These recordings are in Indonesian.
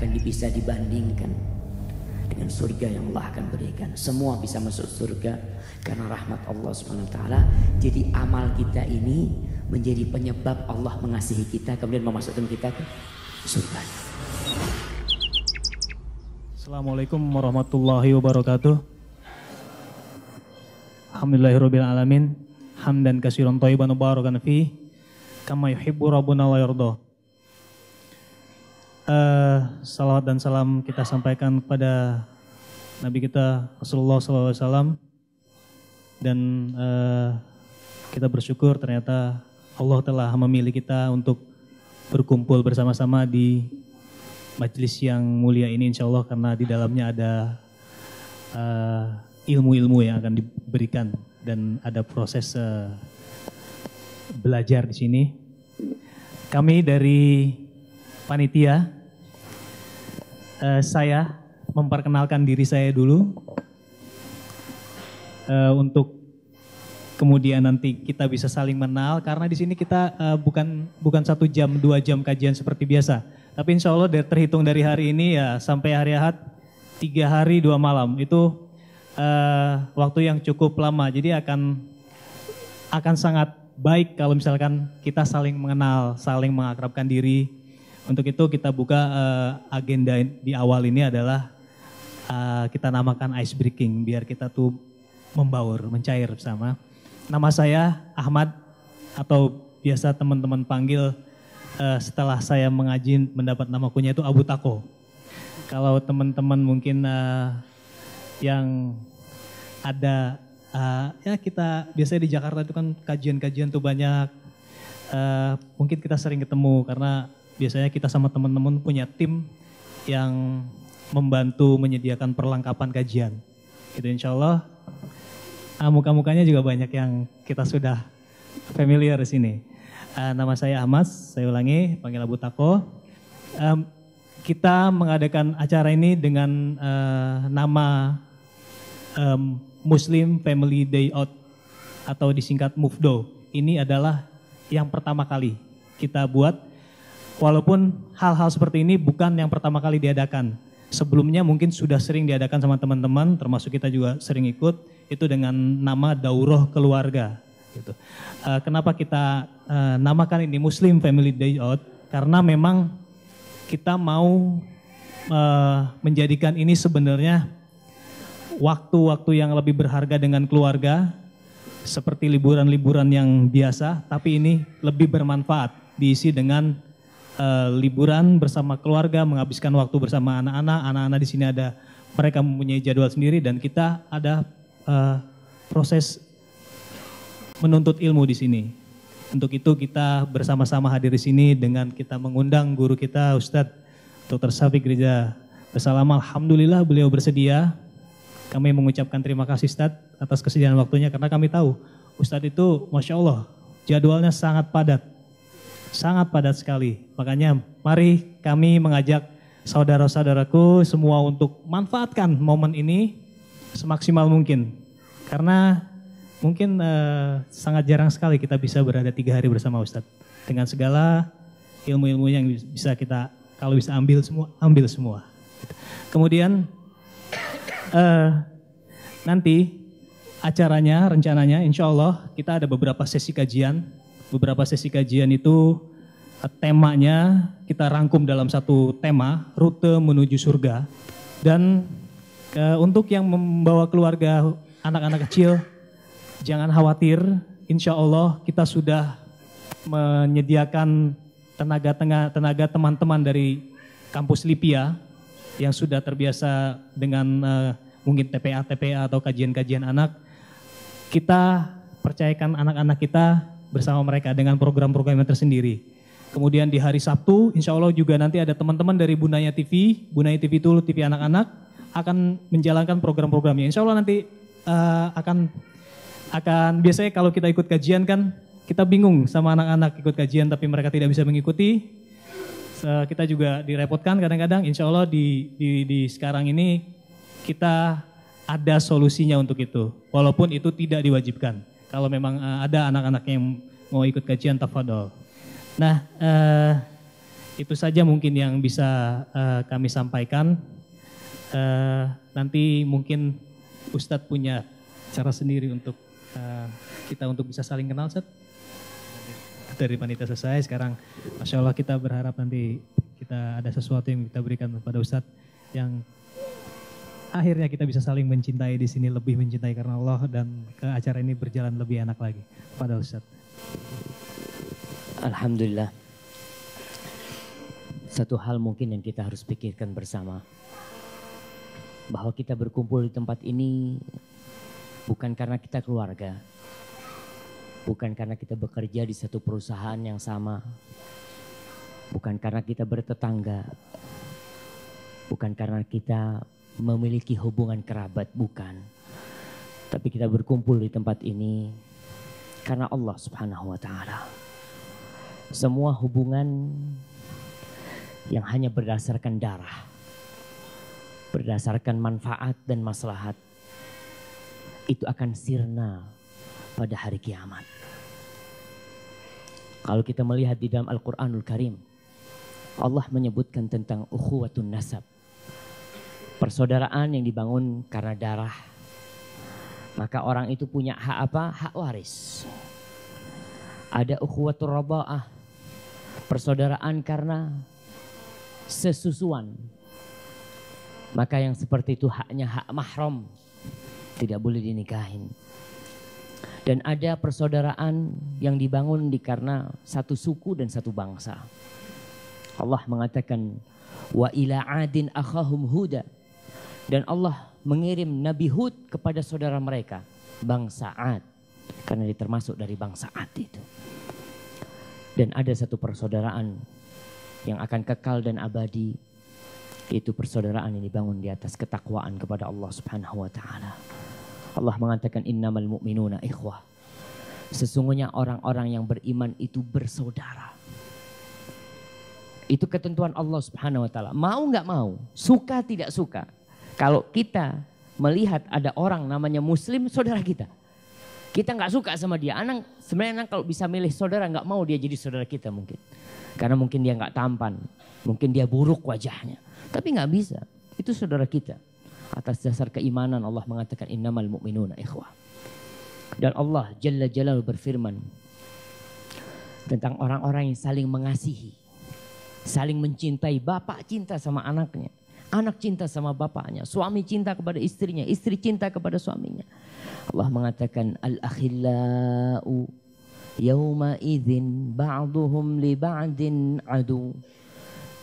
akan bisa dibandingkan dengan surga yang Allah akan berikan. Semua bisa masuk surga karena rahmat Allah Subhanahu wa taala. Jadi amal kita ini menjadi penyebab Allah mengasihi kita kemudian memasukkan kita ke surga. Assalamualaikum warahmatullahi wabarakatuh. Alhamdulillahirabbil alamin. Hamdan katsiran thayyiban mubarakan fi kama yuhibbu rabbuna wa yarda. Salawat dan salam kita sampaikan kepada Nabi kita Rasulullah SAW. Dan kita bersyukur ternyata Allah telah memilih kita untuk berkumpul bersama-sama di majelis yang mulia ini, insya Allah, karena di dalamnya ada ilmu-ilmu yang akan diberikan dan ada proses belajar di sini. Kami dari panitia, saya memperkenalkan diri saya dulu untuk kemudian nanti kita bisa saling mengenal, karena di sini kita bukan 1 jam 2 jam kajian seperti biasa. Tapi insya Allah terhitung dari hari ini ya sampai hari Ahad 3 hari 2 malam itu waktu yang cukup lama. Jadi akan sangat baik kalau misalkan kita saling mengenal, saling mengakrabkan diri. Untuk itu kita buka agenda di awal ini adalah kita namakan ice breaking biar kita tuh membaur, mencair bersama. Nama saya Ahmad atau biasa teman-teman panggil setelah saya mengaji mendapat nama kunyah itu Abu Tako. Kalau teman-teman mungkin yang ada ya kita biasanya di Jakarta itu kan kajian-kajian tuh banyak, mungkin kita sering ketemu karena biasanya kita sama teman-teman punya tim yang membantu menyediakan perlengkapan kajian. Gitu insya Allah. Muka-mukanya juga banyak yang kita sudah familiar di sini. Nama saya Ahmad, saya ulangi, panggil Abu Tako. Kita mengadakan acara ini dengan nama Muslim Family Day Out atau disingkat MUFDO. Ini adalah yang pertama kali kita buat, walaupun hal-hal seperti ini bukan yang pertama kali diadakan. Sebelumnya mungkin sudah sering diadakan sama teman-teman, termasuk kita juga sering ikut, itu dengan nama Daurah Keluarga. Gitu. Kenapa kita namakan ini Muslim Family Day Out? Karena memang kita mau menjadikan ini sebenarnya waktu-waktu yang lebih berharga dengan keluarga, seperti liburan-liburan yang biasa, tapi ini lebih bermanfaat, diisi dengan liburan bersama keluarga, menghabiskan waktu bersama anak-anak. Anak-anak di sini ada, mereka mempunyai jadwal sendiri dan kita ada proses menuntut ilmu di sini. Untuk itu kita bersama-sama hadir di sini dengan kita mengundang guru kita Ustadz Dr. Syafiq Riza Bersalam. Alhamdulillah beliau bersedia. Kami mengucapkan terima kasih Ustadz atas kesediaan waktunya, karena kami tahu Ustadz itu Masya Allah jadwalnya sangat padat sekali. Makanya mari kami mengajak saudara-saudaraku semua untuk manfaatkan momen ini semaksimal mungkin. Karena mungkin sangat jarang sekali kita bisa berada 3 hari bersama Ustadz. Dengan segala ilmu-ilmu yang bisa kita, kalau bisa ambil semua. Kemudian nanti acaranya, rencananya insya Allah kita ada beberapa sesi kajian. Beberapa sesi kajian itu temanya kita rangkum dalam satu tema, rute menuju surga. Dan untuk yang membawa keluarga, anak-anak kecil, jangan khawatir, insya Allah kita sudah menyediakan tenaga teman-teman dari kampus Lipia yang sudah terbiasa dengan mungkin TPA atau kajian-kajian anak. Kita percayakan anak-anak kita bersama mereka dengan program-program yang tersendiri. Kemudian di hari Sabtu, insya Allah juga nanti ada teman-teman dari Bunaya TV itu TV anak-anak, akan menjalankan program-programnya. Insya Allah nanti akan biasanya kalau kita ikut kajian kan, kita bingung sama anak-anak ikut kajian tapi mereka tidak bisa mengikuti. Kita juga direpotkan kadang-kadang. Insya Allah di sekarang ini kita ada solusinya untuk itu. Walaupun itu tidak diwajibkan. Kalau memang ada anak-anak yang mau ikut kajian, tafadhol. Nah, Itu saja mungkin yang bisa kami sampaikan. Nanti mungkin Ustadz punya cara sendiri untuk kita untuk bisa saling kenal, Ustadz. Dari panitia selesai, sekarang Masya Allah kita berharap nanti kita ada sesuatu yang kita berikan kepada Ustadz yang akhirnya kita bisa saling mencintai di sini, lebih mencintai karena Allah, dan ke acara ini berjalan lebih enak lagi. Pada Ustadz. Alhamdulillah. Satu hal mungkin yang kita harus pikirkan bersama, bahwa kita berkumpul di tempat ini bukan karena kita keluarga, bukan karena kita bekerja di satu perusahaan yang sama, bukan karena kita bertetangga, bukan karena kita memiliki hubungan kerabat, bukan. Tapi kita berkumpul di tempat ini karena Allah Subhanahu wa Ta'ala. Semua hubungan yang hanya berdasarkan darah, berdasarkan manfaat dan maslahat, itu akan sirna pada hari kiamat. Kalau kita melihat di dalam Al-Quranul Karim, Allah menyebutkan tentang ukhuwatun nasab, persaudaraan yang dibangun karena darah. Maka orang itu punya hak apa? Hak waris. Ada ukhuwatur radha'ah, persaudaraan karena sesusuan. Maka yang seperti itu haknya hak mahram, tidak boleh dinikahin. Dan ada persaudaraan yang dibangun karena satu suku dan satu bangsa. Allah mengatakan wa ila adin akhahum huda, dan Allah mengirim Nabi Hud kepada saudara mereka, bangsa Ad, karena dia termasuk dari bangsa Ad itu. Dan ada satu persaudaraan yang akan kekal dan abadi, yaitu persaudaraan yang dibangun di atas ketakwaan kepada Allah Subhanahu wa Ta'ala. Allah mengatakan innamal mu'minuna ikhwah, sesungguhnya orang-orang yang beriman itu bersaudara. Itu ketentuan Allah Subhanahu wa Ta'ala. Mau nggak mau, suka tidak suka, kalau kita melihat ada orang namanya muslim, saudara kita nggak suka sama dia, sebenarnya kalau bisa milih saudara, nggak mau dia jadi saudara kita mungkin. Karena mungkin dia nggak tampan, mungkin dia buruk wajahnya, tapi nggak bisa. Itu saudara kita. Atas dasar keimanan Allah mengatakan innamal mu'minuna ikhwah. Dan Allah Jalla Jalaluhu berfirman tentang orang-orang yang saling mengasihi, saling mencintai. Bapak cinta sama anaknya, anak cinta sama bapaknya, suami cinta kepada istrinya, istri cinta kepada suaminya. Allah mengatakan al-akhillau yawma idzin ba'duhum li ba'din adu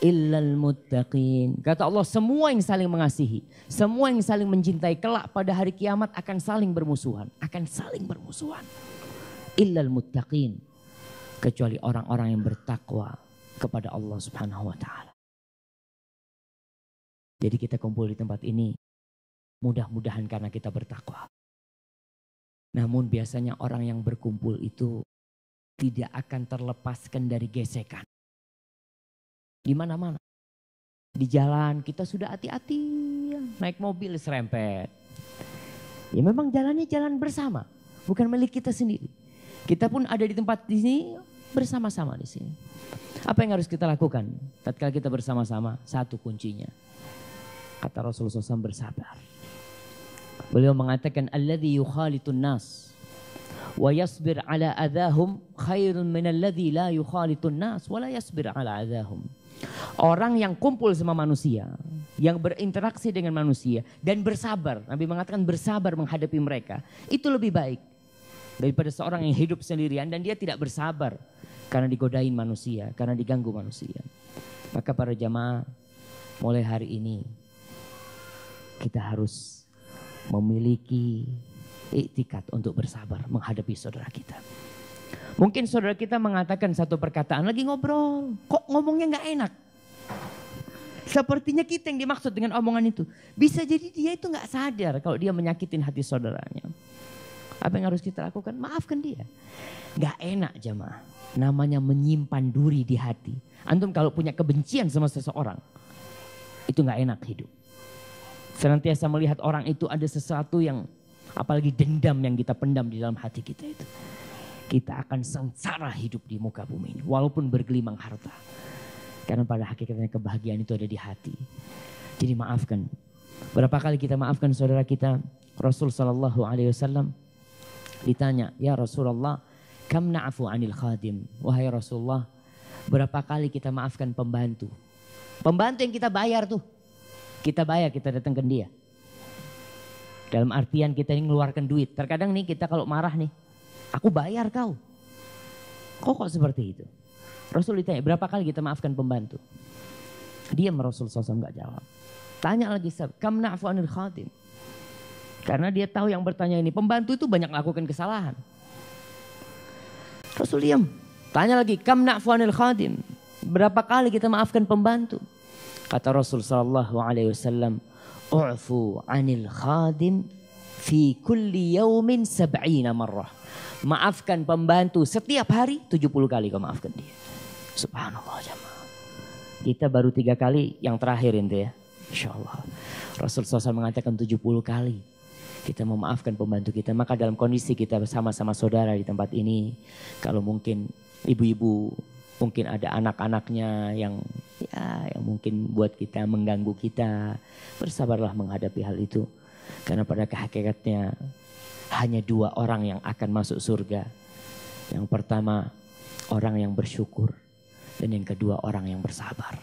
illal muttaqin. Kata Allah, semua yang saling mengasihi, semua yang saling mencintai, kelak pada hari kiamat akan saling bermusuhan, illal muttaqin, kecuali orang-orang yang bertakwa kepada Allah Subhanahu wa Ta'ala. Jadi kita kumpul di tempat ini mudah-mudahan karena kita bertakwa. Namun biasanya orang yang berkumpul itu tidak akan terlepaskan dari gesekan. Di mana-mana. Di jalan kita sudah hati-hati, naik mobil serempet. Ya memang jalannya jalan bersama, bukan milik kita sendiri. Kita pun ada di tempat di sini bersama-sama di sini. Apa yang harus kita lakukan tatkala kita bersama-sama? Satu kuncinya. Kata Rasulullah SAW, bersabar. Beliau mengatakan alladzi yukhalitun nas wa yasbir ala adahum khairun min alladzi la yukhalitun nas wa la yasbir ala adahum. Orang yang kumpul sama manusia, yang berinteraksi dengan manusia dan bersabar, Nabi mengatakan bersabar menghadapi mereka, itu lebih baik daripada seorang yang hidup sendirian dan dia tidak bersabar karena digodain manusia, karena diganggu manusia. Maka para jamaah, mulai hari ini kita harus memiliki iktikad untuk bersabar menghadapi saudara kita. Mungkin saudara kita mengatakan satu perkataan, lagi ngobrol, kok ngomongnya nggak enak. Sepertinya kita yang dimaksud dengan omongan itu. Bisa jadi dia itu nggak sadar kalau dia menyakitin hati saudaranya. Apa yang harus kita lakukan? Maafkan dia. Nggak enak jamaah. Namanya menyimpan duri di hati. Antum kalau punya kebencian sama seseorang, itu nggak enak hidup. Senantiasa melihat orang itu ada sesuatu yang, apalagi dendam yang kita pendam di dalam hati kita itu. Kita akan sengsara hidup di muka bumi ini, walaupun bergelimang harta. Karena pada hakikatnya kebahagiaan itu ada di hati. Jadi maafkan. Berapa kali kita maafkan saudara kita? Rasul sallallahu alaihi wasallam ditanya, "Ya Rasulullah, kam na'fu 'anil khadim?" Wahai Rasulullah, berapa kali kita maafkan pembantu? Pembantu yang kita bayar tuh. Kita bayar, kita datang ke dia. Dalam artian kita ini mengeluarkan duit. Terkadang nih kita kalau marah nih, aku bayar kau. Kok seperti itu? Rasul ditanya, berapa kali kita maafkan pembantu? Dia Rasul SAW gak jawab. Tanya lagi, kam na'fu 'anil khadim? Karena dia tahu yang bertanya ini, pembantu itu banyak melakukan kesalahan. Rasul diam. Tanya lagi, kam na'fu 'anil khadim? Berapa kali kita maafkan pembantu? Kata Rasul sallallahu alaihi wasallam, u'fu 'anil khadim fi kulli yaumin 70 marrah. Maafkan pembantu setiap hari 70 kali kau maafkan dia. Subhanallah jemaah. Kita baru 3 kali, yang terakhir itu ya. Insyaallah. Rasul SAW mengatakan 70 kali kita memaafkan pembantu kita. Maka dalam kondisi kita bersama-sama saudara di tempat ini, kalau mungkin ibu-ibu, mungkin ada anak-anaknya yang mungkin buat kita mengganggu kita, bersabarlah menghadapi hal itu. Karena pada hakikatnya hanya 2 orang yang akan masuk surga. Yang pertama orang yang bersyukur, dan yang kedua orang yang bersabar.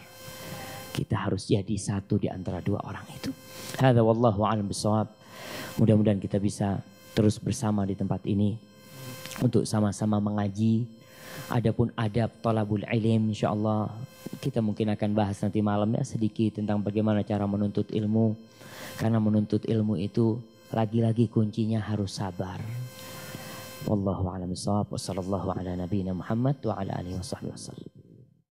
Kita harus jadi satu di antara 2 orang itu. Hadza wallahu a'lam bishawab. Mudah-mudahan kita bisa terus bersama di tempat ini untuk sama-sama mengaji. Adapun adab thalabul ilm, insyaallah kita mungkin akan bahas nanti malam ya sedikit tentang bagaimana cara menuntut ilmu. Karena menuntut ilmu itu lagi-lagi kuncinya harus sabar. Wallahu a'lam bishawab. Wassallallahu ala nabiyyina Muhammad wa ala alihi wasallam.